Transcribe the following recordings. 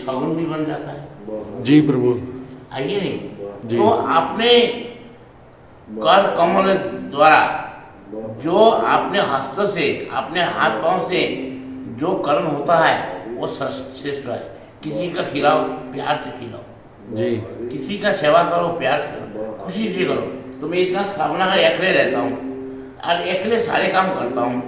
6 भी बन जाता है। जी प्रभु। आइए नहीं जी। तो आपने कर कमल द्वारा जो आपने हस्त से अपने हाथ पांव से जो कर्म होता है वो श्रेष्ठ है। किसी का खिलाओ, प्यार से खिलाओ। जी। किसी का सेवा करो, प्यार से करो, खुशी से करो। तो मैं इतना स्थापना का अकेले रहता हूँ और अकेले सारे काम करता हूँ।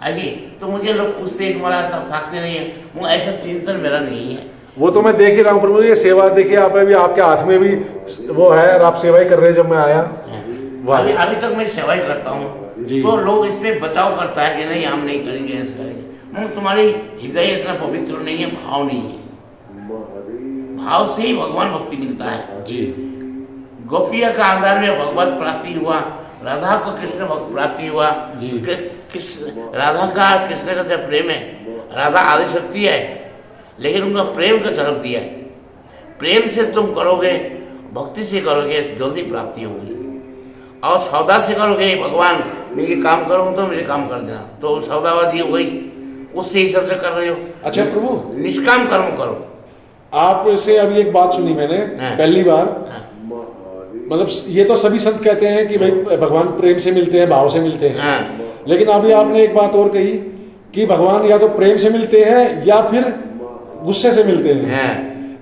आगे तो मुझे लोग पूछते हैं कि महाराज सब थकते नहीं है, वो ऐसा चिंतन मेरा नहीं है। वो तो मैं देख ही रहा हूँ प्रभु, ये सेवा देखिए आप अभी आपके हाथ में भी वो है और आप सेवा ही कर रहे हैं। जब मैं आया अभी तक मैं सेवा ही करता हूँ। तो लोग इसमें बचाव करता है कि नहीं हम नहीं करेंगे, ऐसे करेंगे। तुम्हारी हृदय इतना पवित्र नहीं है, भाव नहीं है। भाव से ही भगवान भक्ति मिलता है। जी। गोपिया का आधार में भगवत प्राप्ति हुआ, राधा को कृष्ण भक्त प्राप्ति हुआ। राधा का कृष्ण का जब प्रेम है, राधा आदिशक्ति है लेकिन उनका प्रेम का झलक दिया है। प्रेम से तुम करोगे, भक्ति से करोगे, जल्दी प्राप्ति होगी। और सौदा से करोगे, भगवान मैं ये काम करूँ तो मेरे काम कर देना, तो सौदाबाजी हो गई, उससे ही सबसे कर रहे हो। अच्छा प्रभु, निष्काम कर्म करो। आपसे अभी एक बात सुनी मैंने पहली बार, मतलब ये तो सभी संत कहते हैं कि भाई भगवान प्रेम से मिलते हैं, भाव से मिलते हैं। लेकिन अभी आपने एक बात और कही कि भगवान या तो प्रेम से मिलते हैं या फिर गुस्से से मिलते हैं,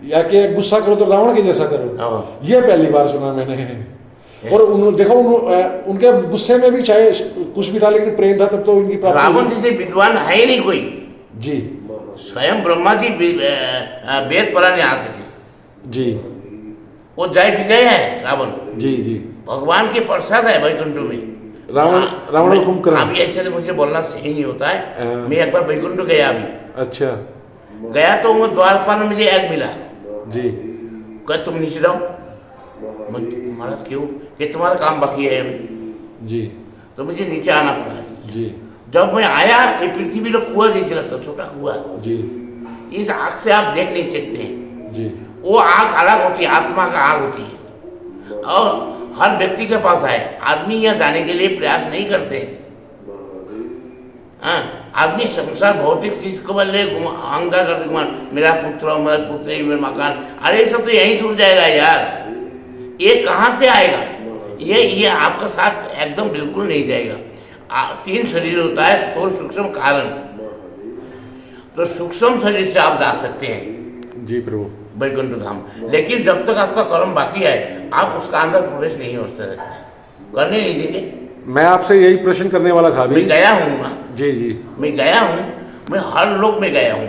या कि गुस्सा करो तो रावण के जैसा करो। ये पहली बार सुना मैंने। और देखो उनके गुस्से में भी चाहे कुछ भी था लेकिन प्रेम था, तब तो उनकी प्राप्ति। रावण जैसे विद्वान है ही नहीं कोई। जी। स्वयं ब्रह्मा जी वेद पढ़ाने आते थे। जी। वो जय विजय है रावण। जी जी। भगवान के प्रसाद है वैकुंठ में। रावण कुंभकर्ण। अभी ऐसे तो मुझे बोलना सही नहीं होता है। मैं एक बार वैकुंठ गया अभी। अच्छा। गया तो वो द्वारपाल में मुझे एक मिला। जी। कह तुम नीचे जाओ। महाराज क्यों? कि तुम्हारा काम बाकी है अभी। जी। तो मुझे नीचे आना पड़ा। जी। जब मैं आया, ये पृथ्वी लोग कुआं जैसे लगता, छोटा कुआं। जी। इस आग से आप देख नहीं सकते हैं। जी। वो आग अलग होती है, आत्मा का आग होती है। और हर व्यक्ति के पास है। आदमी यहाँ जाने के लिए प्रयास नहीं करते। हाँ, आदमी संसार भौतिक चीज को बदले अहंकार करते, मेरा पुत्र, मेरा पुत्री, मेरा मकान, अरे सब तो यहीं छूट जाएगा यार। ये कहाँ से आएगा? ये आपका साथ एकदम बिल्कुल नहीं जाएगा। 3 शरीर होता है, स्थूल सूक्ष्म कारण। तो सूक्ष्म शरीर से आप जा सकते हैं जी प्रभु वैकुंठ धाम। लेकिन जब तक आपका कर्म बाकी है, आप उसका अंदर प्रवेश नहीं हो सकते, करने नहीं देंगे। मैं आपसे यही प्रश्न करने वाला था। मैं गया हूँ। जी जी। मैं गया हूँ, मैं हर लोक में गया हूँ।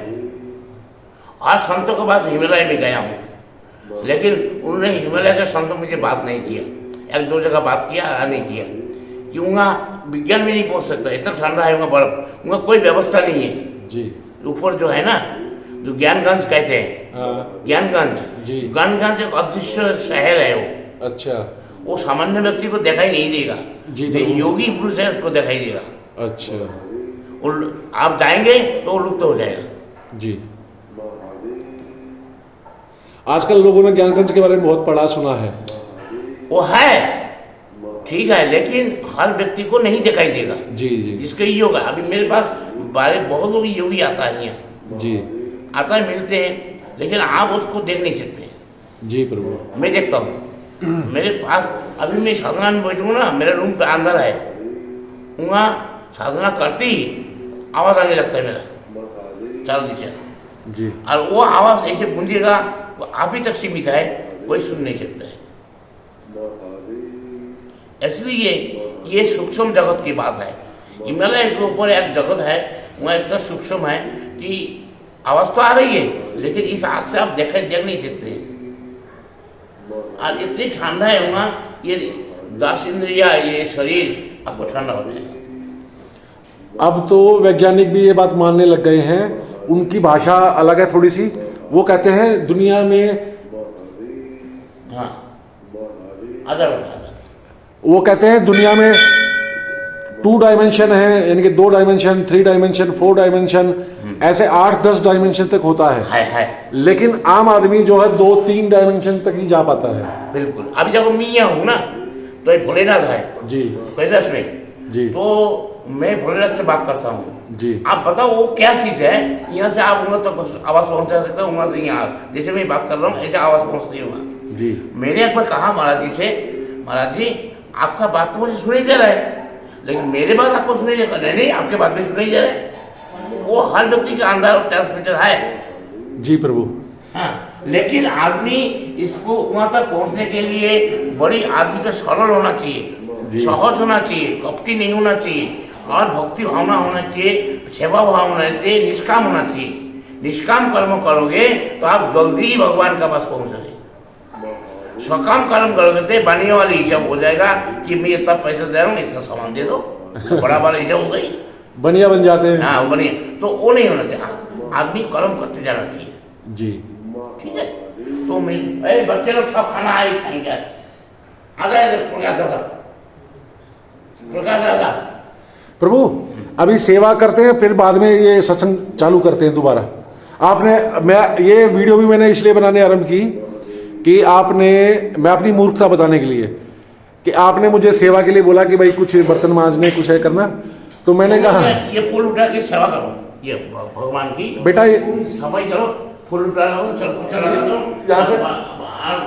आज संतों के पास हिमालय में गया हूँ, लेकिन उन्होंने हिमालय के संतों मुझे बात नहीं किया। 1-2 जगह बात किया, नहीं किया कि वहाँ विज्ञान भी नहीं पहुँच सकता, इतना ठंडा है वहाँ बर्फ, वहाँ कोई व्यवस्था नहीं है। जी। ऊपर जो है ना, जो ज्ञानगंज कहते हैं, ज्ञानगंज, ज्ञानगंज एक अदृश्य शहर है वो। अच्छा। वो सामान्य व्यक्ति को दिखाई नहीं देगा। जी। जो योगी पुरुष है उसको दिखाई देगा। अच्छा। आप जाएंगे तो लुप्त हो जाएगा। जी। आजकल लोगों ने ज्ञानगंज के बारे में बहुत पढ़ा सुना है। वो है, ठीक है, लेकिन हर व्यक्ति को नहीं दिखाई देगा। जी जी। जिसका योग है, अभी मेरे पास बहुत लोग योगी आता है यहाँ। जी। आता है, मिलते हैं, लेकिन आप उसको देख नहीं सकते। जी प्रभु। मैं देखता हूँ। मेरे पास अभी मैं साधना में बैठूँ ना, मेरे रूम पे अंदर है, वहाँ साधना करते ही आवाज़ आने लगता है मेरा चारों दिशा। जी। और वो आवाज़ ऐसे गूंजेगा, वो आप ही तक सीमित है, कोई सुन नहीं सकता है। इसलिए ये सूक्ष्म जगत की बात है। हिमालय के ऊपर एक जगत है, वहाँ इतना सूक्ष्म है कि आवाज़ तो आ रही है, लेकिन इस आग से आप देख नहीं सकते। और इतनी ठंडा है वहाँ, ये 10 इंद्रिया, ये शरीर आपको ठंडा हो जाएगा। अब तो वैज्ञानिक भी ये बात मानने लग गए हैं। उनकी भाषा अलग है थोड़ी सी। वो कहते हैं दुनिया में, हाँ, अदर वो कहते हैं दुनिया में 2 डायमेंशन है, यानी कि 2 डायमेंशन, 3 डायमेंशन, 4 डायमेंशन, ऐसे 8-10 डायमेंशन तक होता है। लेकिन आम आदमी जो है 2-3 डायमेंशन तक ही जा पाता है। बिल्कुल। अभी जब मैं यहाँ हूँ ना, तो एक भोलेनाथ है जी कैलाश में। जी। तो मैं भोलेनाथ से बात करता हूँ। जी। आप बताओ वो क्या चीज़ है, यहाँ से आप उन्हें तक आवाज़ पहुँचा सकते हो, वहाँ से यहाँ जैसे मैं बात कर रहा हूँ ऐसे आवाज़ पहुँचती हूँ जी। मैंने एक बार कहा महाराज जी से, महाराज जी आपका बात तो मुझे सुनाई दे रहा है, लेकिन मेरे बात आपको सुनाई दे रहा है? नहीं, आपके बात भी सुनाई दे रहा है। वो हर व्यक्ति के अंदर ट्रांसमीटर है। जी प्रभु। हाँ, लेकिन आदमी इसको वहाँ तक पहुँचने के लिए बड़ी आदमी का सरल होना चाहिए, सहज होना चाहिए, कपटी नहीं होना चाहिए, और भक्ति भावना होना चाहिए, सेवा भाव होना चाहिए, निष्काम होना चाहिए। निष्काम कर्म करोगे तो आप जल्दी ही भगवान का पास पहुँचोगे। स्वकाम कर्म करोगे तो बनने वाली हिसाब हो जाएगा कि मैं इतना पैसा दे रहा हूँ, इतना सामान दे दो, बड़ा बड़ा हिसाब हो गई, बनिया बन जाते हैं। हाँ बनिए, तो वो नहीं होना चाहिए। आदमी कर्म करते जाना चाहिए। जी ठीक है। तो मैं बच्चे लोग सब खाना आए खाएंगे। आ जाए प्रकाश दादा, प्रकाश दादा। प्रभु अभी सेवा करते हैं, फिर बाद में ये सत्संग चालू करते हैं दोबारा। मैं ये वीडियो भी मैंने इसलिए बनाने आरंभ की कि मैं अपनी मूर्खता बताने के लिए कि आपने मुझे सेवा के लिए बोला कि भाई कुछ बर्तन मांजने कुछ है करना, तो मैंने कहा ये फूल उठा के सेवा करो, ये भगवान की बेटा ये सफाई करो, फूल उठा लो, चला दो, यहाँ से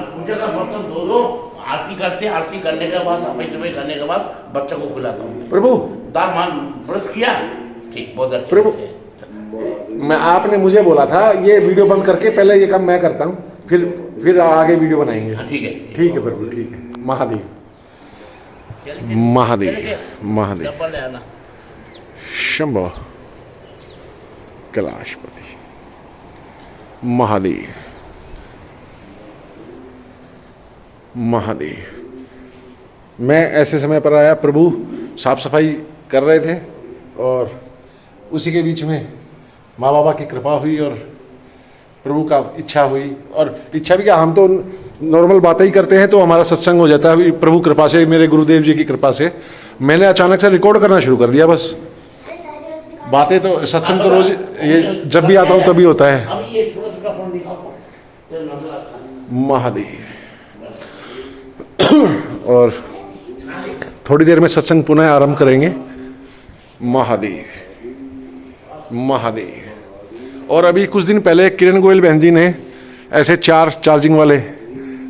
पूजा का बर्तन धो दो, आरती करते, आरती करने के बाद सफाई करने के बाद बच्चों को खिलाता हूँ। प्रभु दाल मान ब्रश किया, ठीक, बहुत अच्छा। प्रभु आपने मुझे बोला था ये वीडियो बंद करके पहले ये काम मैं करता हूँ, फिर आगे वीडियो बनाएंगे। ठीक है, ठीक है प्रभु, ठीक है। महादेव महादेव महादेव शंभो कैलाशपति महादेव महादेव। मैं ऐसे समय पर आया, प्रभु साफ सफाई कर रहे थे और उसी के बीच में माँ बाबा की कृपा हुई और प्रभु का इच्छा हुई, और इच्छा भी क्या, हम तो नॉर्मल बातें ही करते हैं तो हमारा सत्संग हो जाता है। प्रभु कृपा से, मेरे गुरुदेव जी की कृपा से मैंने अचानक से रिकॉर्ड करना शुरू कर दिया। बस बातें तो सत्संग तो रोज ये जब भी आता हूँ तभी होता है। महादेव। और थोड़ी देर में सत्संग पुनः आरंभ करेंगे। महादेव महादेव। और अभी कुछ दिन पहले किरण गोयल बहन जी ने ऐसे 4 चार्जिंग वाले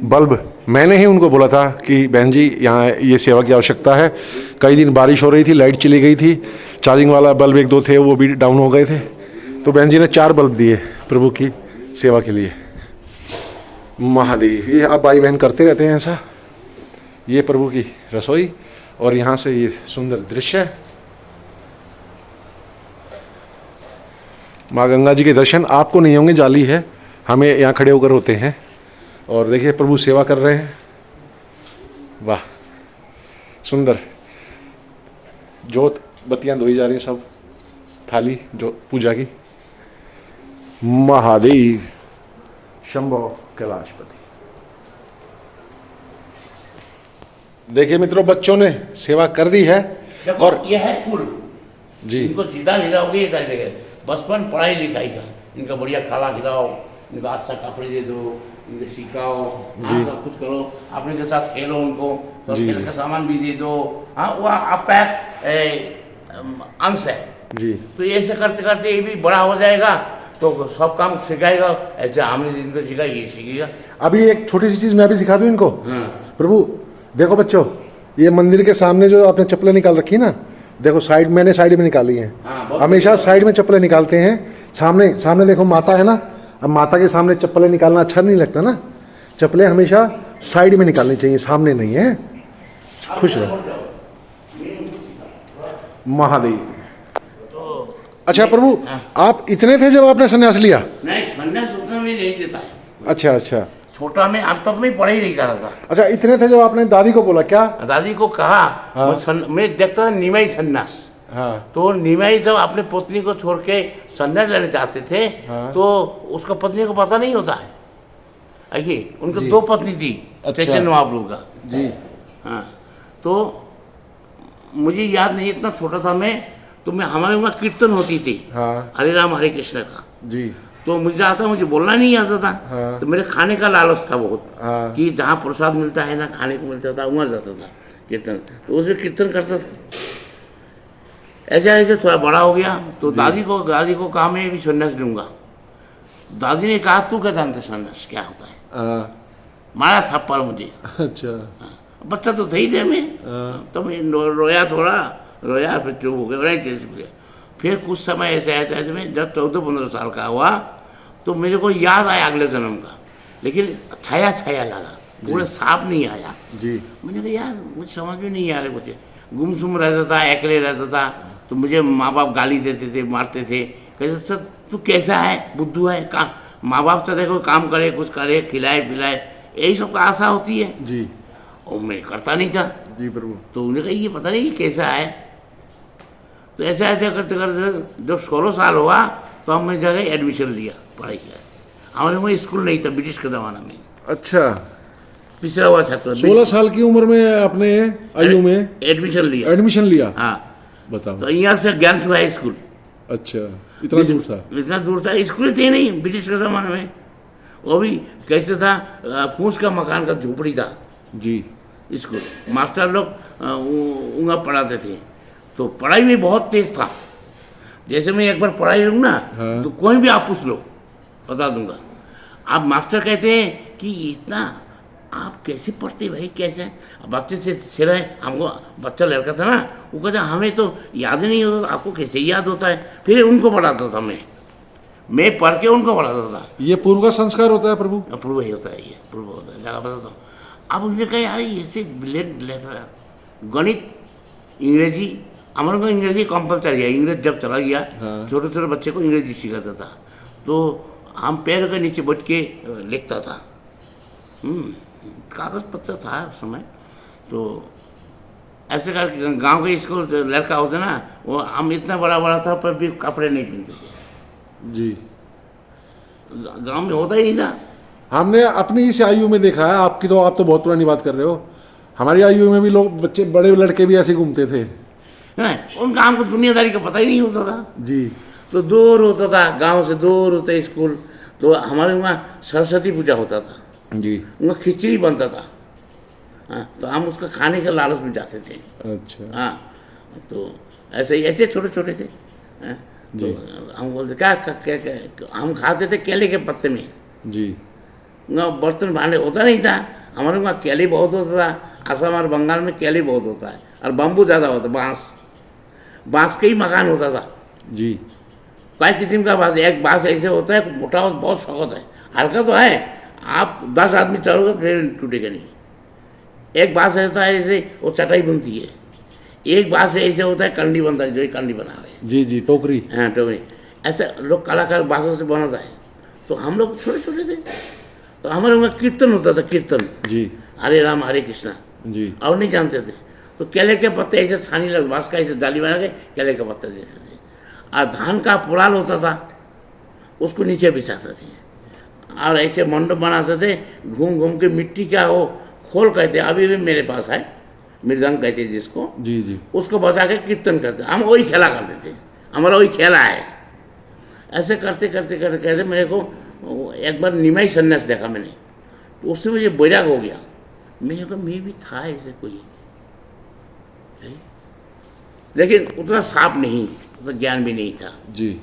बल्ब, मैंने ही उनको बोला था कि बहन जी यहाँ ये सेवा की आवश्यकता है। कई दिन बारिश हो रही थी, लाइट चली गई थी, चार्जिंग वाला बल्ब 1-2 थे वो भी डाउन हो गए थे, तो बहन जी ने 4 बल्ब दिए प्रभु की सेवा के लिए। महादेव। ये आप भाई बहन करते रहते हैं ऐसा। ये प्रभु की रसोई और यहाँ से ये सुंदर दृश्य है। माँ गंगा जी के दर्शन आपको नहीं होंगे, जाली है, हमें यहाँ खड़े होकर होते हैं। और देखिए प्रभु सेवा कर रहे हैं। वाह सुंदर। जोत बत्तियां धोई जा रही हैं, सब थाली जो पूजा की। महादेव शंभो कैलाशपति। देखिए मित्रों, बच्चों ने सेवा कर दी है। और ये है फूल जी, इनको सीधा खिलाओगे ये कर देगा। बचपन पढ़ाई लिखाई का, इनका बढ़िया खाना खिलाओ, इनका अच्छा कपड़े दे दो, इनको सिखाओ, हाँ सब कुछ करो, अपने के साथ खेलो, उनको तो खेल का सामान भी दे दो। हाँ वो आपका अंश है जी। तो ऐसे करते करते ये भी बड़ा हो जाएगा तो सब काम सिखाएगा। ऐसे हमने जिनको सिखा ये सीखेगा। अभी एक छोटी सी चीज मैं भी सिखा दूं इनको। प्रभु देखो बच्चों, ये मंदिर के सामने जो आपने चप्पलें निकाल रखी ना, देखो साइड, मैंने साइड में निकाली हैं। हमेशा साइड में चप्पलें निकालते हैं। सामने देखो माता है ना, अब माता के सामने चप्पलें निकालना अच्छा नहीं लगता ना। चप्पलें हमेशा साइड में निकालनी चाहिए, सामने नहीं है। खुश रहो। महादेव। अच्छा प्रभु, आप इतने थे जब आपने संन्यास लिया? नहीं, संन्यास उतना में नहीं देता है। अच्छा। छोटा में अब तक मैं पढ़ाई नहीं कर रहा था। अच्छा, इतने थे जब आपने दादी को बोला? क्या दादी को कहा? हाँ। मैं देखता था निमाई संन्यास। हाँ। तो निमाई जब अपने पत्नी को छोड़ के संन्यास लेने चाहते थे, हाँ। तो उसका पत्नी को पता नहीं होता है। उनको 2 पत्नी थी। अच्छा। चैतन्य महाप्रभु का जी। हाँ, तो मुझे याद नहीं, इतना छोटा था मैं, तो मैं हमारे वहाँ कीर्तन होती थी। हाँ। हरे राम हरे कृष्ण का जी। तो मुझे बोलना नहीं आता था। हाँ। तो मेरे खाने का लालच था बहुत। हाँ। कि जहाँ प्रसाद मिलता है ना, खाने को मिलता था, वहाँ जाता था कीर्तन, तो उसमें कीर्तन करता था। ऐसे ऐसे थोड़ा बड़ा हो गया तो दादी को कहा मैं भी संन्यास लूँगा। दादी ने कहा तू क्या जानते संन्यास क्या होता है, मारा थप्पड़ मुझे। अच्छा। बच्चा तो था ही थे मैं, तो मैं रोया थोड़ा, रोया फिर चुप हो गया। फिर कुछ समय ऐसे आया था मैं जब 14-15 साल का हुआ तो मेरे को याद आया अगले जन्म का, लेकिन छाया छाया लगा, पूरे साफ नहीं आया जी। मैंने कहा यार मुझे समझ में नहीं आ रहा कुछ, गुमसुम रहता था, अकेले रहता था, तो मुझे माँ बाप गाली देते थे, मारते थे, कहते सर तू कैसा है, बुद्धू है, काम माँ बाप से देखो काम करे, कुछ करे, खिलाए पिलाए, यही सब का आशा होती है जी। और मैं करता नहीं था। जी प्रभु। तो उन्हें कहा ये पता नहीं ये कैसा है। तो ऐसा ऐसा करते करते जब 16 साल हुआ तो हमने जगह एडमिशन लिया, पढ़ाई किया। हमारे वहाँ स्कूल नहीं था ब्रिटिश के ज़माना में। अच्छा। पिछड़ा हुआ छात्र 16 साल की उम्र में आपने आयु में एडमिशन लिया। हाँ बताओ। तो यहाँ से ज्ञानसू हाई स्कूल। अच्छा, इतना दूर था? इतना दूर था, स्कूल थे नहीं ब्रिटिश के ज़माने में। वो भी कैसे था, फूस का मकान का झोपड़ी था जी स्कूल। मास्टर लोग ऊँगा पढ़ाते थे, तो पढ़ाई में बहुत तेज था। जैसे मैं एक बार पढ़ाई लूँ ना, हाँ। तो कोई भी आप पूछ लो बता दूंगा। आप मास्टर कहते हैं कि इतना आप कैसे पढ़ते भाई, कैसे? अब बच्चे से छिड़े, हमको बच्चा लड़का था ना, वो कहता हमें तो याद ही नहीं होता, आपको कैसे याद होता है? फिर उनको पढ़ाता था मैं पढ़ के उनको पढ़ाता था। ये पूर्व का संस्कार होता है प्रभु? पूर्व ही होता है, ये पूर्व होता है, जगह बताता हूँ। अब उसने कहा यार ऐसे गणित इंग्रेजी, हमारे को इंग्रेजी कंपलसरी है, इंग्रेज जब चला गया हाँ। छोटे छोटे बच्चे को इंग्रेजी सिखाता था, तो हम पैर के नीचे बैठ के लिखता था। कागज़ पत्र था उस समय। तो ऐसे करके गांव के स्कूल से लड़का होता ना, वो हम इतना बड़ा बड़ा था पर भी कपड़े नहीं पहनते थे जी। गांव में होता ही नहीं था। हमने अपनी इस आयु में देखा है, आपकी तो आप तो बहुत पुरानी बात कर रहे हो, हमारी आयु में भी लोग बच्चे बड़े लड़के भी ऐसे घूमते थे है ना, उनका हमको दुनियादारी का पता ही नहीं होता था जी। तो दूर होता था, गांव से दूर होता स्कूल। तो हमारे वहाँ सरस्वती पूजा होता था जी। वहाँ खिचड़ी बनता था। हाँ, तो हम उसका खाने का लालच में जाते थे। अच्छा। हाँ, तो ऐसे ही ऐसे छोटे छोटे थे। हाँ, तो हम बोलते क्या हम खाते थे केले के पत्ते में जी। बर्तन भांडे होता नहीं था। हमारे वहाँ केले बहुत होता था, असम और बंगाल में केले बहुत होता है, और बम्बू ज़्यादा होता, बांस के ही मकान होता था जी। कई किस्म का बांस, एक बांस ऐसे होता है मोटा और बहुत सख्त है, हल्का तो है, आप 10 आदमी चढ़ोगे फिर टूटेगा नहीं। एक बांस ऐसा है जैसे वो चटाई बनती है, एक बांस ऐसे होता है कंडी बनता है, जो कंडी बना रहे हैं जी जी, टोकरी। हाँ टोकरी। ऐसे लोग कलाकार बांसों से बनाता है। तो हम लोग छोटे छोटे थे, तो हमारे वहाँ कीर्तन होता था, कीर्तन जी। हरे राम हरे कृष्णा जी। और नहीं जानते थे। तो केले के पत्ते ऐसे छानी लग, बांस का ऐसे डाली बना के केले के पत्ते देते थे, और धान का पुराल होता था उसको नीचे बिछाते थे, और ऐसे मंडप बनाते थे, घूम घूम के मिट्टी का वो खोल कहते, अभी भी मेरे पास है, मृदंग कहते जिसको, जी जी। उसको बजा के कीर्तन करते, हम वही खेला करते थे, हमारा वही खेला है। ऐसे करते करते करते कहते मेरे को एक बार निमाई सन्यास देखा मैंने, तो उससे मुझे बैराग हो गया। मैंने कहा मैं भी था ऐसे कोई, लेकिन उतना साफ नहीं, उतना ज्ञान भी नहीं था जी।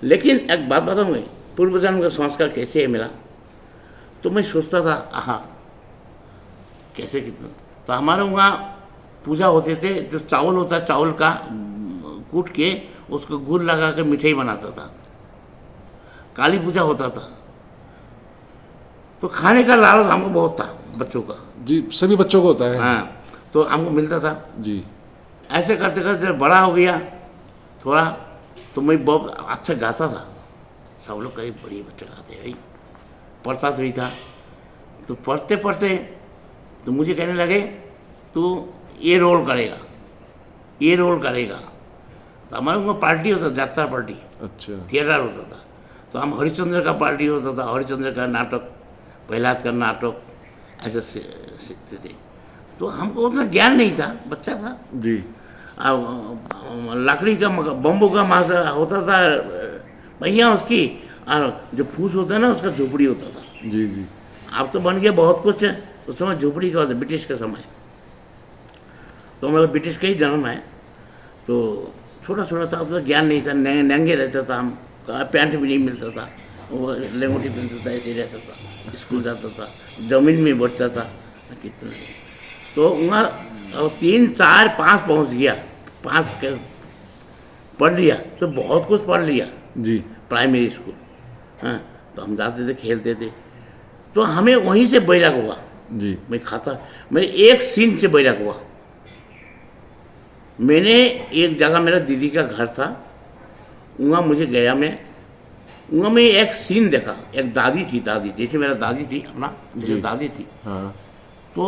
लेकिन एक बात बताऊँ, पूर्व जन्म का संस्कार कैसे है मेरा, तो मैं सोचता था हाँ कैसे कितना। तो हमारे वहाँ पूजा होते थे, जो चावल होता है चावल का कूट के उसको गुड़ लगा के मिठाई बनाता था, काली पूजा होता था। तो खाने का लालच हमको बहुत था बच्चों का जी, सभी बच्चों को होता है। हाँ, तो हमको मिलता था जी। ऐसे करते करते जब बड़ा हो गया थोड़ा, तो मैं बहुत अच्छा गाता था। सब लोग कहीं बड़ी बच्चे गाते भाई, पढ़ता तो ही था। तो पढ़ते पढ़ते तो मुझे कहने लगे तू ये रोल करेगा, ये रोल करेगा। तो हमारे वहाँ पार्टी होता, यात्रा पार्टी, अच्छा। थिएटर होता था। तो हम हरिश्चंद्र का पार्टी होता था, हरिश्चंद्र का नाटक, प्रहलाद का नाटक ऐसे सीखते थे। तो हमको उतना ज्ञान नहीं था, बच्चा था जी। अब लकड़ी का बम्बू का मास होता था पहिया उसकी, और जो फूस होता है ना उसका झोपड़ी होता था। जी जी। अब तो बन गया बहुत कुछ, उस समय झोपड़ी का होता ब्रिटिश के समय, तो मतलब ब्रिटिश का ही जन्म है। तो छोटा छोटा था, उसका ज्ञान नहीं था, नंगे रहता था हम, पैंट भी नहीं मिलता था, वो लेंगोटी पहनता था, ऐसे ही रहता था, स्कूल जाता था, ज़मीन में बैठता था कितना। तो वहाँ 3, 4, 5 पहुँच गया, 5 पढ़ लिया तो बहुत कुछ पढ़ लिया जी प्राइमरी स्कूल। हाँ, तो हम जाते थे, खेलते थे, तो हमें वहीं से बैराग हुआ। जी मैं खाता, मेरे एक सीन से बैराग हुआ। मैंने एक जगह, मेरा दीदी का घर था, वहाँ मुझे गया मैं, वहाँ मैं एक सीन देखा। एक दादी थी, दादी जैसे मेरा दादी थी अपना, जैसे दादी थी। हाँ तो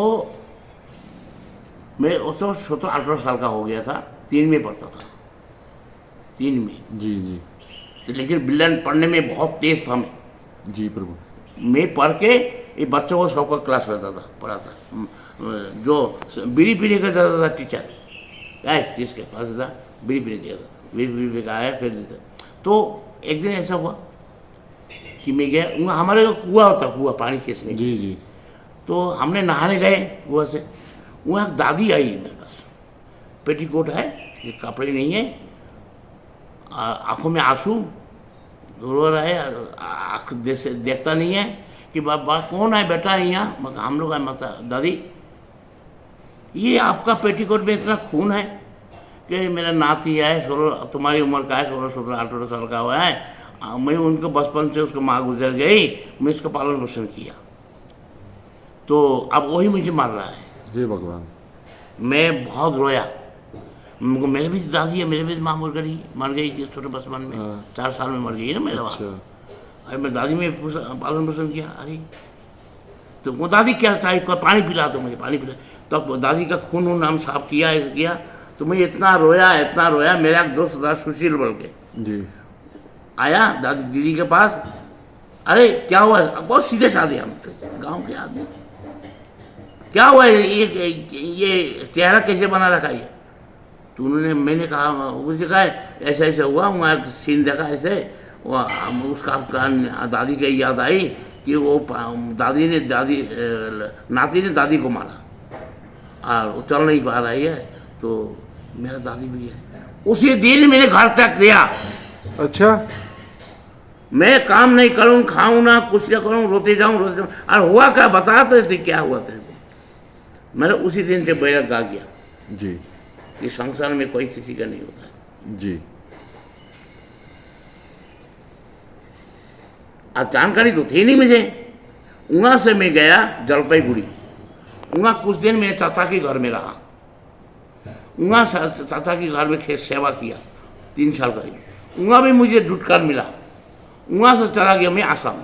मैं उस वक्त 17-18 साल का हो गया था, 3 में पढ़ता था, 3 में। जी जी तो लेकिन बिल्लन पढ़ने में बहुत तेज था मैं। जी प्रभु। मैं पढ़ के ये बच्चों को सबका क्लास लेता था, पढ़ाता। जो बीड़ी पीने का जाता था टीचर, आए किसके पास था, बीड़ी पीने दिया था, बीड़ी पीने पे आया फिर देता। तो एक दिन ऐसा हुआ कि मैं गया, वहाँ हमारे कुआं होता, कुआं पानी खींचने जी जी तो हमने नहाने गए कुआं से। वहाँ एक दादी आई मेरे पास, पेटीकोट है, ये कपड़े नहीं है, आँखों में आंसू, रो रहा है, आँख जैसे देखता नहीं है कि बाबा कौन है बेटा यहाँ। मैं कहा, हम लोग हैं। माता, दादी ये आपका पेटीकोट में इतना खून है कि मेरा नाती है, 16 तुम्हारी उम्र का है, 16-17-18 साल का हुआ है, मैं उनको बचपन से उसको माँ गुजर गई, मैं इसका पालन पोषण किया, तो अब वही मुझे मार रहा है। हे भगवान। मैं बहुत रोया। मेरे भी दादी है, मेरे भी माँ मर गई थी छोटे बचपन में। हाँ। 4 साल में मर गई ना मेरा। अच्छा अरे मैं दादी में पालन पोषण किया। अरे तो वो दादी क्या चाहिए, पानी पिला दो मुझे, पानी पिला। तब दादी का खून वून हम साफ किया, ऐसे किया। तो मैं इतना रोया। मेरा एक दोस्त था सुशील बोल के, जी आया दादी दीदी के पास। अरे क्या हुआ, बहुत सीधे साधे हम थे, गाँव के आदमी। क्या हुआ, ये चेहरा कैसे बना रखा ये? तो उन्होंने, मैंने कहा, मुझे कहा ऐसा ऐसा हुआ, वहाँ सीन देखा ऐसे, वो उसका दादी की याद आई कि वो नाती ने दादी को मारा और वो चल नहीं पा रही है, तो मेरा दादी भी है। उसी दिन मैंने घर तक दिया। अच्छा मैं काम नहीं करूँ, खाऊं ना, कुछ ना करूँ, रोते जाऊँ। और हुआ क्या, बता तो थे क्या हुआ तेरे को। मैंने उसी दिन से बैराग गा गया जी कि संसार में कोई किसी का नहीं होता है। जी अब जानकारी तो थी नहीं मुझे। वहाँ से मैं गया जलपाईगुड़ी। वहाँ कुछ दिन मैं चाचा के घर में रहा। वहाँ चाचा के घर में सेवा किया 3 साल का। वहाँ भी मुझे धुटकार मिला। वहाँ से चला गया मैं आसाम।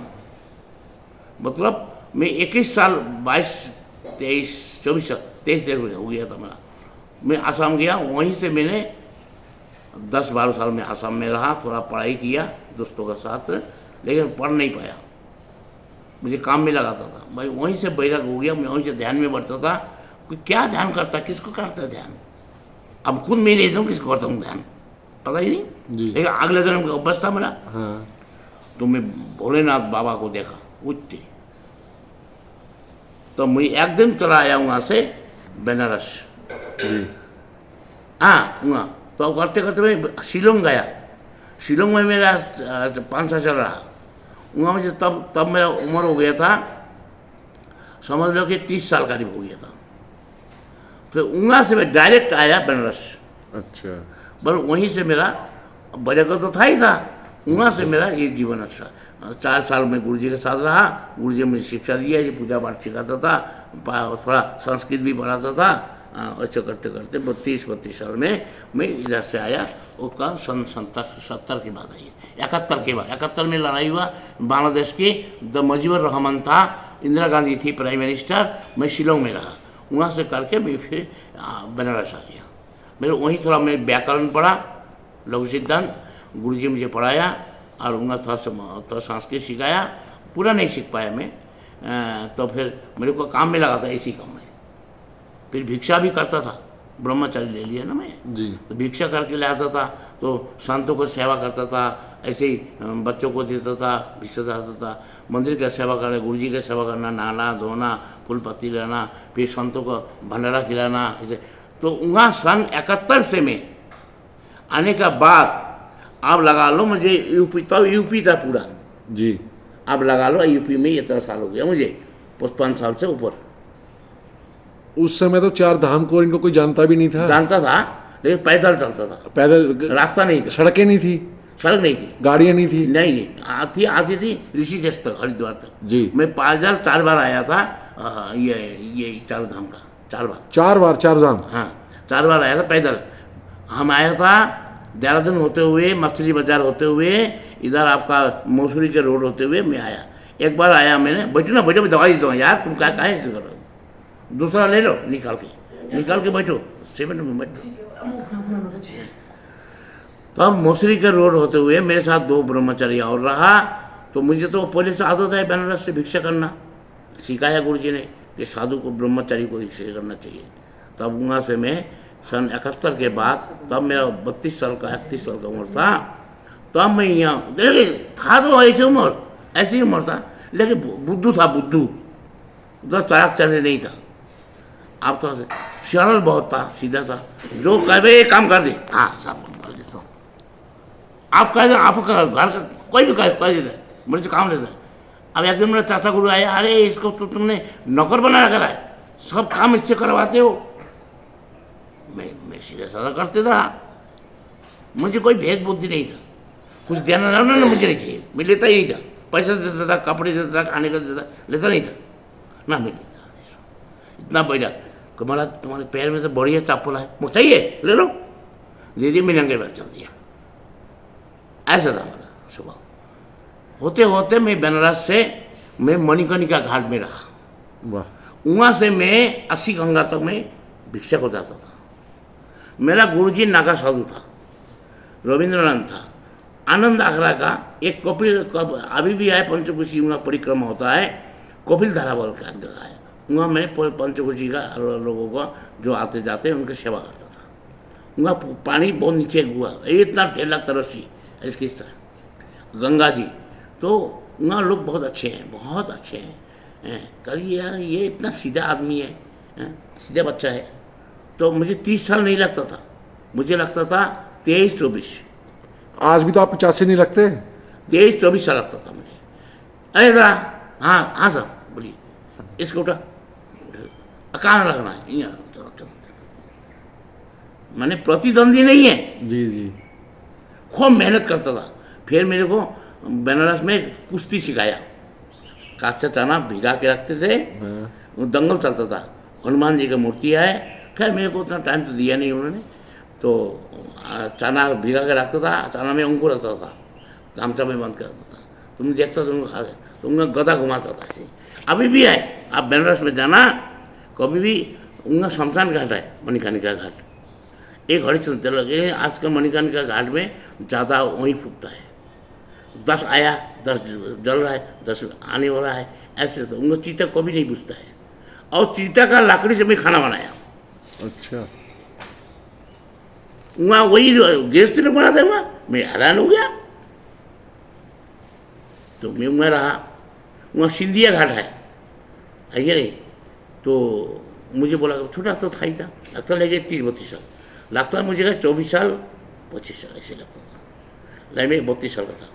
मतलब मैं 21 साल, 22, 23, 24 हो गया था मेरा। मैं आसाम गया, वहीं से मैंने 10-12 साल में आसाम में रहा। थोड़ा पढ़ाई किया दोस्तों के साथ, लेकिन पढ़ नहीं पाया, मुझे काम में लगाता था भाई। वहीं से बैराग हो गया। मैं वहीं से ध्यान में बढ़ता था। कोई क्या ध्यान करता, किसको करता है ध्यान? अब खुद मैं नहीं हूँ, किसको करता हूँ ध्यान, पता ही नहीं। लेकिन अगले जन्म का अभ्यास था मेरा। हाँ तो मैं भोलेनाथ बाबा को देखा उठते। तो मैं एक दिन चला आया वहाँ से बनारस। जी हाँ वहाँ तो करते करते मैं शिलोंग गया। शिलोंग में मेरा 5-6 साल रहा। वहाँ मुझे तब मेरा उम्र हो गया था, समझ लो कि 30 साल करीब हो गया था। फिर वहाँ से मैं डायरेक्ट आया बनारस। अच्छा पर वहीं से मेरा बैराग तो था ही था। वहाँ से मेरा ये जीवन अच्छा। 4 साल में गुरुजी के साथ रहा। गुरुजी मुझे शिक्षा दिया, ये पूजा पाठ सिखाता था, थोड़ा संस्कृत भी पढ़ाता था। ऐसे करते करते 32 साल में मैं इधर से आया। वो कल सन 70 के बाद आई है, 71 के बाद। 71 में लड़ाई हुआ बांग्लादेश की। द मुजीबुर रहमान था, इंदिरा गांधी थी प्राइम मिनिस्टर। मैं शिलोंग में रहा। वहाँ से करके मैं फिर बनारस आ गया। मेरे वहीं थोड़ा मैं व्याकरण पढ़ा, लघु सिद्धांत गुरुजी मुझे पढ़ाया। और वहाँ थोड़ा संस्कृत सिखाया। पूरा नहीं सीख पाया मैं। तो फिर मेरे को काम में लगा था, इसी काम में। फिर भिक्षा भी करता था, ब्रह्मचारी ले लिया ना मैं। जी तो भिक्षा करके ले आता था, तो संतों को सेवा करता था, ऐसे ही बच्चों को देता था, भिक्षा देता था। मंदिर का सेवा करना, गुरुजी का सेवा करना, नहाना धोना, फूल पत्ती लेना, फिर संतों को भंडारा खिलाना, ऐसे। तो वहाँ सन 71 से मैं आने का बाद आप लगा लो मुझे यूपी, तब यूपी था पूरा, जी। आप लगा लो यूपी में इतना साल हो गया मुझे, 5 साल से ऊपर। उस समय तो 4 धाम को इनको कोई जानता भी नहीं था। जानता था लेकिन पैदल चलता था, पैदल, रास्ता नहीं था, सड़कें नहीं थी, सड़क नहीं थी, गाड़ियां नहीं थी। नहीं आती थी ऋषिकेश तक, हरिद्वार तक। जी। मैं 4 बार आया था ये चारों धाम का, 4 बार। 4 बार 4 धाम? हाँ 4 बार आया था पैदल। हम आया था देहरादून होते हुए, मछली बाजार होते हुए, इधर आपका मसूरी के रोड होते हुए मैं आया। एक बार आया मैंने, बैठो ना बैठो, मैं दवाई देता हूँ यार, तुम क्या काहे ऐसे करो, दूसरा ले लो, निकाल के बैठो, 7 में बैठो। तो अब मसूरी के रोड होते हुए मेरे साथ 2 ब्रह्मचारी और रहा। तो मुझे तो पहले से आदत है बनारस से भिक्षा करना, सिखाया गुरु जी ने कि साधु को, ब्रह्मचारी को भिक्षा करना चाहिए। तब वहाँ से मैं सन 71 के बाद, तब मेरा 32 साल का 31 साल का उम्र था, तो अब मैं यहाँ देखिए था तो ऐसी उम्र था, लेकिन बुद्धू था, बुद्धू, उतना चाक चलने नहीं था। आप तो सरल बहुत था, सीधा था, जो कहे काम कर दे, हाँ सब कर देता हूँ। आप कह दे, आपका घर का कोई भी कह देता है, मेरे से काम लेता है। अब एक दिन मेरा चाचा गुरु आया, अरे इसको तो तुमने नौकर बना करा है, सब काम इससे करवाते हो। मैं सीधा साधा करते था, मुझे कोई भेद बुद्धि नहीं था, कुछ देना ना मुझे नहीं चाहिए, मैं लेता ही नहीं था। पैसा देता था, कपड़े देता था, खाने का देता, लेता नहीं था ना, मैं लेता था। इतना बढ़िया कि महाराज तुम्हारे पैर में से बढ़िया चप्पल है, मुझे चाहिए ले लो, ले दिए, मैं नंगे पैर चल दिया। ऐसा था मेरा स्वभाव। होते होते मैं बनारस से मैं मणिकर्णिका घाट में रहा, वहाँ से मैं 80 गंगा तक मैं भिक्षा को जाता था। मेरा गुरुजी नागा साधु था, रविंद्रनाथ था। आनंद आगरा का एक कपिल, अभी भी है पंचकोशी, वहाँ परिक्रमा होता है, कपिल धारा बोल का जगह है, वहाँ मैं पंचकोशी का लोगों को जो आते जाते उनकी सेवा करता था। वहाँ पानी बहुत नीचे हुआ, इतना 1.5 लाख तरसी इसकी तरह गंगा जी, तो वहाँ लोग बहुत अच्छे हैं, बहुत अच्छे हैं। कभी यार ये इतना सीधा आदमी है, सीधा बच्चा है। तो मुझे 30 साल नहीं लगता था, मुझे लगता था 23-24। आज भी तो आप 85 नहीं लगते? 23-24 साल लगता था मुझे। अरे जरा, हाँ हाँ सर बोलिए, इसको उठा, कहाँ रखना है, यहाँ मैंने प्रतिद्वंदी नहीं है। जी जी। खूब मेहनत करता था। फिर मेरे को बनारस में कुश्ती सिखाया, कच्चा चना भिगा के रखते थे, वो दंगल चलता था, हनुमान जी की मूर्ति है। खैर मेरे को उतना टाइम तो दिया नहीं उन्होंने, तो चना भिगा के रखता था, चना में अंकुर रहता था, गामछा में बंद करता था, तुम देखता तुम खा गए, तो उनका गदा घुमाता था ऐसे। अभी भी है, आप बनारस में जाना कभी भी, उनका शमशान घाट है, मणिकर्णिका घाट, एक हरिश्चंद्र तेल लगे। आज का मणिकर्णिका घाट में ज़्यादा वहीं फूकता है, 10 आया 10 जल रहा है, 10 आने वाला है, ऐसे तो उनका चीता कभी नहीं बुझता है। और चीता का लकड़ी से मैं खाना बनाया। अच्छा। वहाँ वही गैस से बना था, वहाँ मैं हैरान हो गया। तो मैं वहाँ रहा, वहाँ सिंधिया घाट है क्या नहीं, तो मुझे बोला छोटा सा था ही था, लगता लगे 30-32 साल, लगता मुझे 24 साल 25 साल ऐसे लगता था, लाइन में 32 साल का था।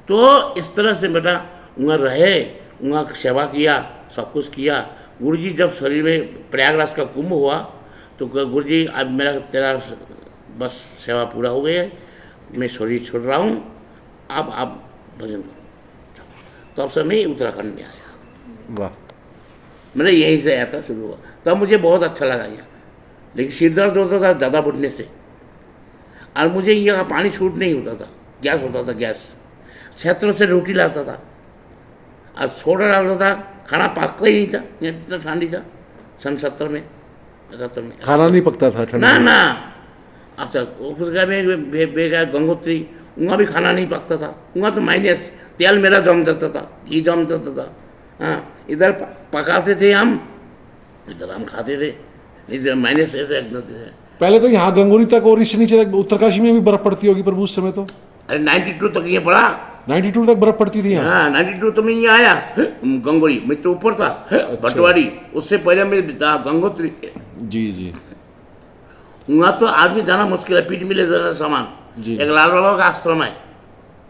तो इस तरह से बेटा वहाँ रहे, वहाँ सेवा किया, सब कुछ किया। गुरुजी जब शरीर में प्रयागराज का कुंभ हुआ तो गुरुजी अब मेरा तेरा बस सेवा पूरा हो गई है, मैं शरीर छोड़ रहा हूँ, अब आप भजन करो। तब से मैं उत्तराखंड में आया। वाह। मैंने यहीं से यात्रा शुरू हुआ, तब मुझे बहुत अच्छा लगा यहाँ। लेकिन सिर दर्द होता था ज़्यादा बढ़ने से, और मुझे यहाँ पानी छूट नहीं होता था, गैस होता था, गैस। क्षेत्र से रोटी लाता था और सोडा डालता था, खाना पकता ही नहीं था, यहाँ जितना ठंडी था। सन 70 में 71 में खाना नहीं पकता था ठंड ना में? ना। अच्छा उसका बेगा गंगोत्री, वहाँ भी खाना नहीं पकता था, वहाँ तो माइनस तेल मेरा जम जाता था, घी जम जाता था। हाँ इधर पकाते थे हम, इधर हम खाते थे, इधर माइनस ऐसे। पहले तो यहाँ गंगोरी तक और इससे नीचे तक उत्तरकाशी में भी बर्फ पड़ती होगी प्रभु उस समय तो? अरे 92 तक ये पड़ा, 92 तक बर्फ पड़ती थी यहाँ? हाँ 92 तो मैं यहाँ आया गंगोरी, मैं तो ऊपर था। अच्छा। भटवाड़ी, उससे पहले मैं था गंगोत्री। जी जी। वहाँ तो आदमी जाना मुश्किल है, पीठ मिले जरा सामान। जी। एक लाल बाबा का आश्रम है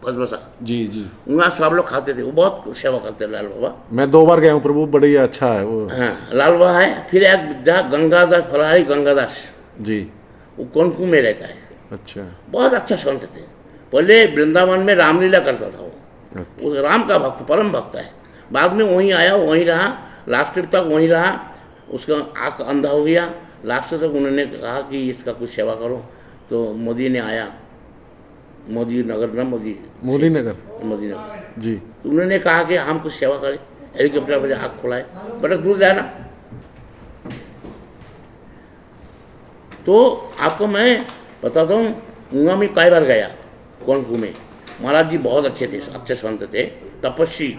बसबसा, जी जी। वहाँ सब लोग खाते थे, वो बहुत सेवा करते हैं लाल बाबा। मैं 2 बार गया हूँ प्रभु, बड़ी अच्छा है वो। हाँ, लाल बाबा है। फिर एक जहाँ गंगादास फलारी गंगादास, जी। वो कोनकू में रहता है, अच्छा। बहुत अच्छा संत थे। पहले वृंदावन में रामलीला करता था वो, उस राम का भक्त, परम भक्त है। बाद में वहीं आया, वहीं रहा, लास्ट तक वहीं रहा। उसका आँख अंधा हो गया, लास्ट तक उन्होंने कहा कि इसका कुछ सेवा करो। तो मोदी ने आया, मोदी नगर ना, मोदी नगर। जी। तो उन्होंने कहा कि हम कुछ सेवा करें, हेलीकॉप्टर पर आँख खुलाए, बेटा दूर जाए ना। तो आपको मैं बताता हूँ, उंगा में कई बार गया कोनकू में। महाराज जी बहुत अच्छे थे, अच्छे संत थे, तपस्वी।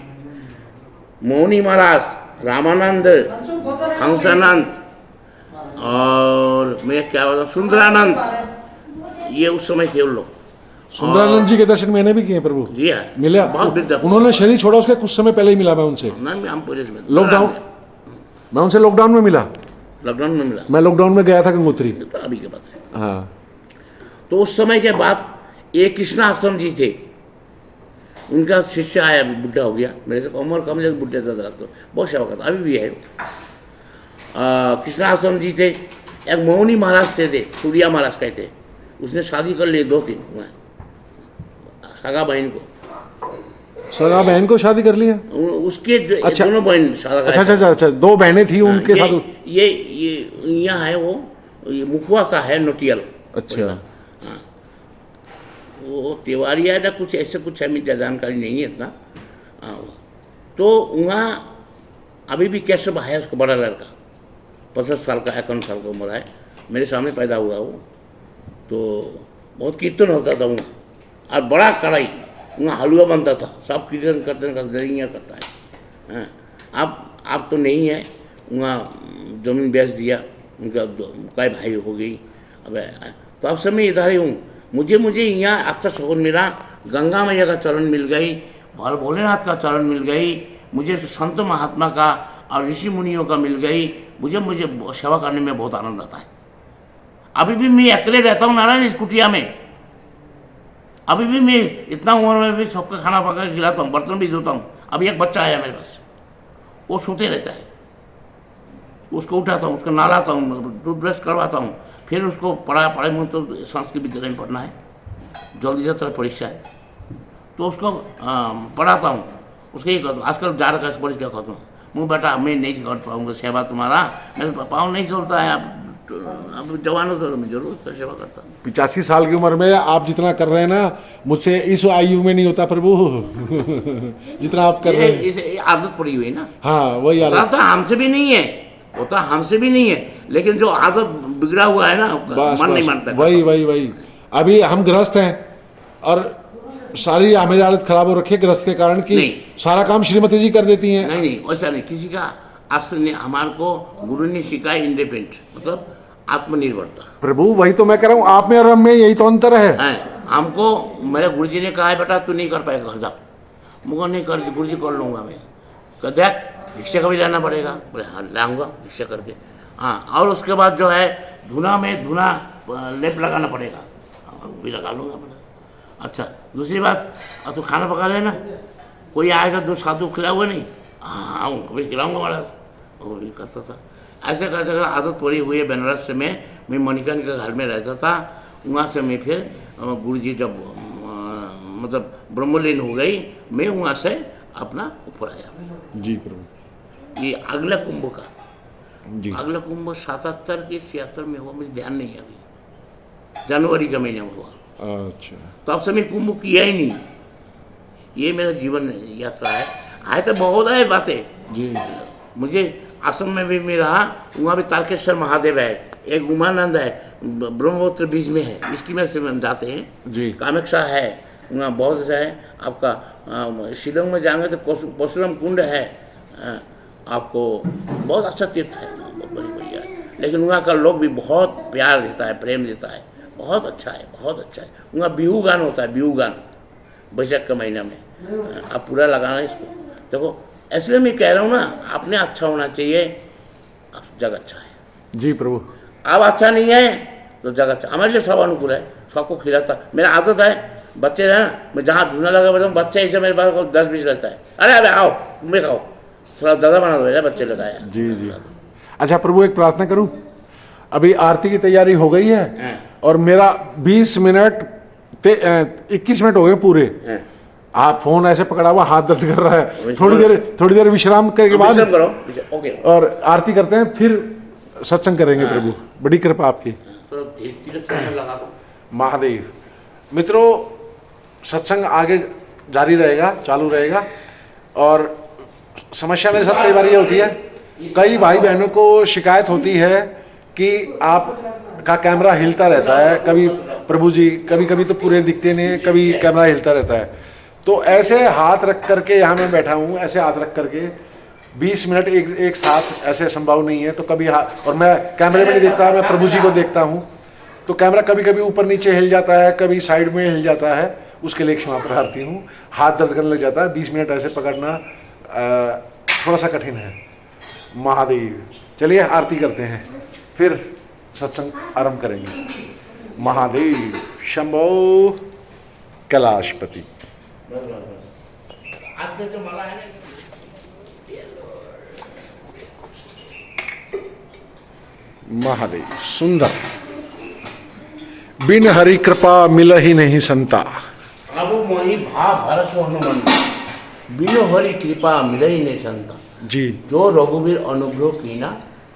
मोहनी महाराज, रामानंद, हंसानंद और मैं क्या बताऊँ, सुंदरानंद, ये उस समय थे उन लोग। सुंदरानंद जी के दर्शन मैंने भी किए प्रभु। जी हाँ, मिला बहुत वृद्ध। उन्होंने शरीर छोड़ा उसके कुछ समय पहले ही मिला मैं उनसे। हम पुलिस में लॉकडाउन, मैं उनसे लॉकडाउन में मिला। लॉकडाउन में मिला, मैं लॉकडाउन में गया था गंगोत्री। तो अभी के बात है। हाँ। तो उस समय के बाद एक कृष्णा आश्रम जी थे, उनका शिष्य आया, बुढ़ा हो गया, मेरे से उम्र कम, लेकिन बुढ़े दादा तो बहुत सेवा करता, अभी भी है। कृष्णा आश्रम जी थे। एक मोहनी महाराज थे, सूर्या महाराज कहते, उसने शादी कर ली 2-3 सगा बहन को। सगा बहन को शादी कर लिया? उसके अच्छा, दोनों बहन शादी। अच्छा, 2 बहनें थी उनके साथ। ये यहाँ है, वो ये मुखुआ का है, नोटियल। अच्छा। हाँ, वो तिवारी है ना, कुछ ऐसे कुछ है, मुझे जानकारी नहीं है इतना। तो वहाँ अभी भी कैसे है, उसका बड़ा लड़का 65 साल का, 51 साल का उम्र है, मेरे सामने पैदा हुआ वो। तो बहुत कीर्तन होता था वहाँ, और बड़ा कढ़ाई वहाँ हलवा बनता था, सब कीर्तन करते करता है। हाँ, अब तो नहीं है, वहाँ जमीन बेच दिया, उनका कई भाई हो गई। अब तो अब समय इधर ही हूँ। मुझे यहाँ अच्छा सुकून मिला, गंगा मैया का चरण मिल गई, भोलेनाथ का चरण मिल गई, मुझे संत महात्मा का और ऋषि मुनियों का मिल गई। मुझे सेवा करने में बहुत आनंद आता है। अभी भी मैं अकेले रहता हूँ नारायण इस कुटिया में, अभी भी मैं इतना उम्र में भी सबका खाना पका के खिलाता हूँ, बर्तन भी धोता हूँ। अभी एक बच्चा आया मेरे पास, वो सोते रहता है, उसको उठाता हूँ, उसको नहलाता हूँ, टूथब्रश करवाता हूँ, फिर उसको पढ़ाई में तो संस्कृत विद्यालय में पढ़ना है, जल्दी से तरह परीक्षा है, तो उसको पढ़ाता हूँ, उसको ये कहता हूँ। आजकल जा रखा पढ़ क्या कहता हूँ, मुँह बेटा मैं नहीं कर पाऊँगा सेवा तुम्हारा, मेरे पाँव नहीं चलता है, अब जवान होता तो मैं जरूर सेवा करता। 85 साल की उम्र में आप जितना कर रहे हैं ना, मुझसे इस आयु में नहीं होता प्रभु जितना आप कर रहे हैं। ये आदत पड़ी हुई ना। हाँ, वही आदत हमसे भी नहीं है, होता हमसे भी नहीं है, लेकिन जो आदत बिगड़ा हुआ है ना, मन नहीं मानता। वही अभी हम गृहस्थ हैं और सारी हमारी हालत खराब हो रखी है गृहस्थ के कारण कि सारा काम श्रीमती जी कर देती हैं। नहीं, वैसा नहीं, किसी का आश्रय ने हमारे को गुरु ने सिखाया इंडिपेंडेंट, मतलब आत्मनिर्भरता। प्रभु वही तो मैं कह रहा हूँ, आप में और हम में यही तो अंतर है। हमको मेरे गुरुजी ने कहा है बेटा तू नहीं कर पाएगा, घर जा। मुझको नहीं कर, गुरुजी कर लूँगा मैं। कहते भिक्षा का भी लाना पड़ेगा, बोले हाँ लाऊंगा भिक्षा करके। हाँ, और उसके बाद जो है धुना में धुना लेप लगाना पड़ेगा, भी लगा लूँगा मैं। अच्छा, दूसरी बात, अब तो खाना पका लेना, कोई आएगा दो साधु खिला हुआ नहीं, हाँ उनको भी खिलाऊँगा महाराज, वो भी करता था। ऐसे करते करते आदत पड़ी हुई है। बनारस से मैं मणिकर्ण के घर में रहता था, वहाँ से मैं फिर गुरुजी जब मतलब ब्रह्मलीन हो गई, मैं वहाँ से अपना ऊपर आया। जी प्रभु। ये अगला कुंभ का जी, अगला कुंभ 77 की 76 में हुआ, मुझे ध्यान नहीं है, अभी जनवरी का महीने में हुआ। अच्छा, तो अब से मैं कुंभ किया ही नहीं। ये मेरा जीवन यात्रा है। आए तो बहुत है बातें जी। मुझे आश्रम में भी मैं रहा, वहाँ भी तारकेश्वर महादेव है, एक उमानंद है, ब्रह्मपुत्र बीच में है, स्टीमर से हम जाते हैं जी। कामाख्या है, वहाँ बहुत अच्छा है। आपका शिलोंग में जाएंगे तो परशुराम कुंड है, आपको बहुत अच्छा तीर्थ है, बहुत बढ़िया है। लेकिन वहाँ का लोग भी बहुत प्यार देता है, प्रेम देता है, बहुत अच्छा है, बहुत अच्छा है। वहाँ बिहू गान होता है, बिहू गान बैसाख के महीना में, आप पूरा लगाना इसको। देखो इसलिए मैं कह रहा हूँ ना, आपने अच्छा होना चाहिए, जग अच्छा है। जी प्रभु। अब अच्छा नहीं है तो जगह हमारे लिए सब अनुकूल है, सबको खिलाता। मेरा आदत है, बच्चे है ना, मैं जहाँ ढूंढने लगा बैठा हूँ, बच्चे ऐसे मेरे पास 10-20 रहता है, अरे अरे आओ तुम्हें खाओ, थोड़ा दादा बना दो यार, बच्चे लगाया। जी जी। अच्छा प्रभु, एक प्रार्थना करूं? अभी आरती की तैयारी हो गई है और मेरा 20 मिनट 21 मिनट हो गए पूरे। आप फोन ऐसे पकड़ा हुआ, हाथ दर्द कर रहा है, थोड़ी देर विश्राम के बाद करो, ओके, और आरती करते हैं, फिर सत्संग करेंगे। प्रभु बड़ी कृपा आपकी। लगा दो। महादेव। मित्रों, सत्संग आगे जारी रहेगा, चालू रहेगा। और समस्या मेरे साथ कई बार ये होती है, कई भाई बहनों को शिकायत होती है कि आपका कैमरा हिलता रहता है, कभी प्रभु जी कभी कभी तो पूरे दिखते नहीं, कभी कैमरा हिलता रहता है। तो ऐसे हाथ रख करके, यहाँ मैं बैठा हूँ, ऐसे हाथ रख करके 20 मिनट एक साथ ऐसे संभव नहीं है। तो कभी हाथ, और मैं कैमरे में नहीं देखता, मैं प्रभु जी को देखता हूँ, तो कैमरा कभी कभी ऊपर नीचे हिल जाता है, कभी साइड में हिल जाता है, उसके लिए क्षमा प्रार्थी हूँ। हाथ दर्द करने लग जाता है, 20 मिनट ऐसे पकड़ना थोड़ा सा कठिन है। महादेव। चलिए आरती करते हैं, फिर सत्संग आरंभ करेंगे। महादेव शंभो कैलाशपति। आज के जो माला है ना, महादेव सुंदर। बिन हरि कृपा मिल ही नहीं संता। अब मोहि भाव भरस हनुमान, बिन हरि कृपा मिल ही नहीं संता। जी। जो रघुवीर अनुग्रह कीना,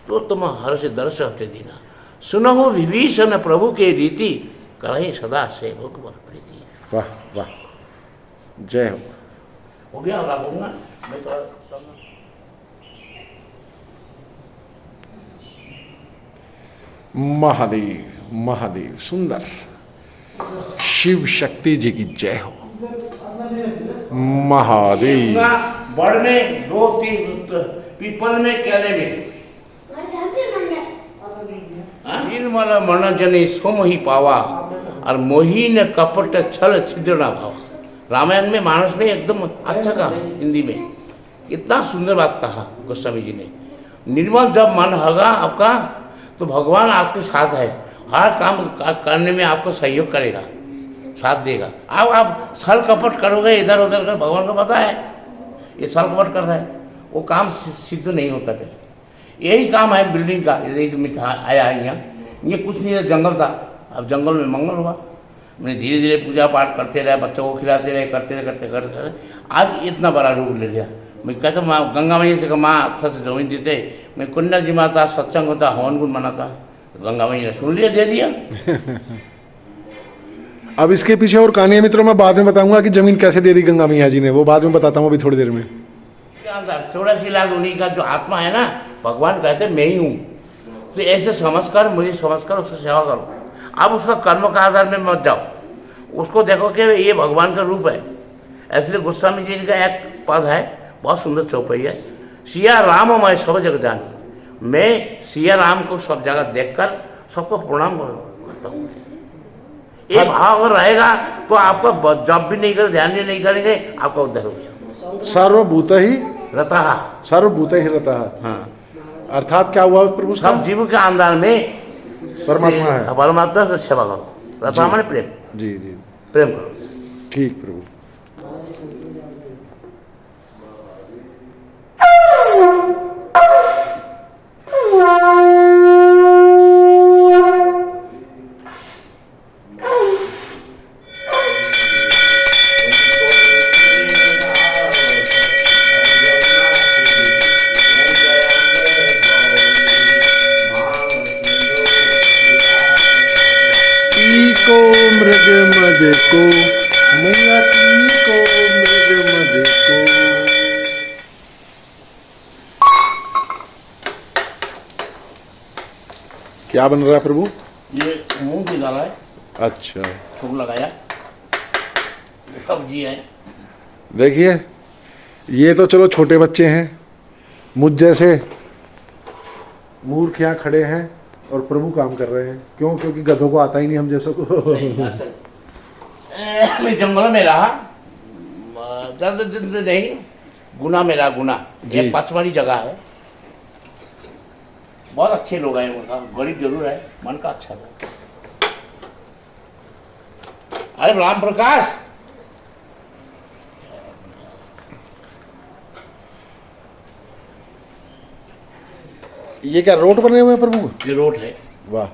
तो तुम हर्ष दर्श हते दीना। सुनहु विभीषण प्रभु के रीति, करहि सदा सेवक बर प्रीति। वाह वाह, जय हो। हो गया, रखूंगा मैं तो। महादेव महादेव सुंदर। शिव शक्ति जी की जय हो। महादेव। बड़ में 2-3 पीपल में, केले में। निर्मल मन जने सोम ही पावा, और मोही न कपट छल छिद्र ना भावा। रामायण में मानस में एकदम अच्छा कहा, हिंदी में कितना सुंदर बात कहा गोस्वामी जी ने। निर्मल जब मन होगा आपका, तो भगवान आपके साथ है, हर काम करने में आपको सहयोग करेगा, साथ देगा। आप छल कपट करोगे इधर उधर कर, भगवान को पता है ये छल कपट कर रहा है, वो काम सिद्ध नहीं होता। पहले यही काम है बिल्डिंग का। यही आया है यहाँ, ये कुछ नहीं है, जंगल था, अब जंगल में मंगल हुआ। मैंने धीरे धीरे पूजा पाठ करते रहे, बच्चों को खिलाते रहे, करते आज इतना बड़ा रूप ले लिया। मैं कहता माँ गंगा मैया से, माँ थोड़ा सा जमीन देते, मैं कुंडल जिमाता, सत्संग होता, हवन गुण मनाता, तो गंगा मैया ने सुन लिया, दे दिया। अब इसके पीछे और कहानी मित्रों मैं बाद में बताऊंगा कि जमीन कैसे दे दी गंगा मैया जी ने, वो बाद में बताता हूँ अभी थोड़ी देर में। 84 लाख उन्हीं का जो आत्मा है ना, भगवान कहते मैं ही हूँ। तो ऐसे समझकर, मुझे समझकर उसकी सेवा करो। आप उसका कर्म का आधार में मत जाओ, उसको देखो कि ये भगवान का रूप है। ऐसे गोस्वामी जी का एक पद है, बहुत सुंदर चौपाई है, सिया राम मैं सब जगह जानी। मैं सिया राम को सब जगह देखकर सबको प्रणाम करता हूँ। ये भाव अगर रहेगा तो आपका जब भी नहीं कर, ध्यान भी नहीं करेंगे, आपका उद्धार हो गया। सर्वभूत ही रतः, सर्वभूत ही रतः। हाँ, अर्थात क्या हुआ प्रभु? सब जीव के अंदर में परमात्मा है, परमात्मा से सेवा करो। रतः माने प्रेम। जी जी, प्रेम करो। ठीक प्रभु। मृग मद को मैया की को मृग मद को। क्या बन रहा है प्रभु? ये मूंग की दाल है। अच्छा, छौंक लगाया, सब्जी है। देखिए ये तो चलो छोटे बच्चे हैं, मुझ जैसे मूर्ख यहाँ खड़े हैं और प्रभु काम कर रहे हैं। क्यों? क्योंकि गधों को आता ही नहीं, हम जैसों को। मैं जंगल में रहा ज़्यादा दिन से नहीं, गुना में रहा। गुना एक पचमढ़ी जगह है, बहुत अच्छे लोग हैं, उनका गरीब जरूर है, मन का अच्छा था। अरे राम प्रकाश, ये क्या रोट बने हुए हैं प्रभु? ये रोट है। वाह,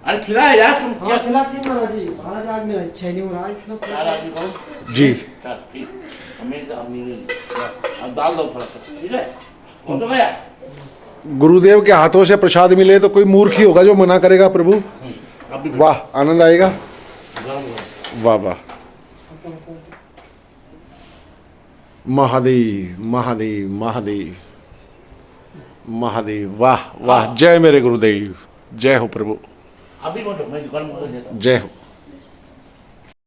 अरे खिलाया यार तुम क्या? खिलाते महाराज जी, महाराज आज में अच्छे नहीं हो रहा इतना चार आदमी कौन? जी। चल, ठीक। अब डाल दो थोड़ा सा, ठीक है? हो तो गया। गुरुदेव के हाथों से प्रसाद मिले तो कोई मूर्ख ही होगा जो मना करेगा प्रभु। अभी वाह, आनंद आएगा। गरम गरम। वाह वाह, महादेव महादेव महादेव महादेव, वाह वाह, जय मेरे गुरुदेव, जय हो प्रभु, अभी बोलो, मैं गरम कर देता हूँ। जय हो।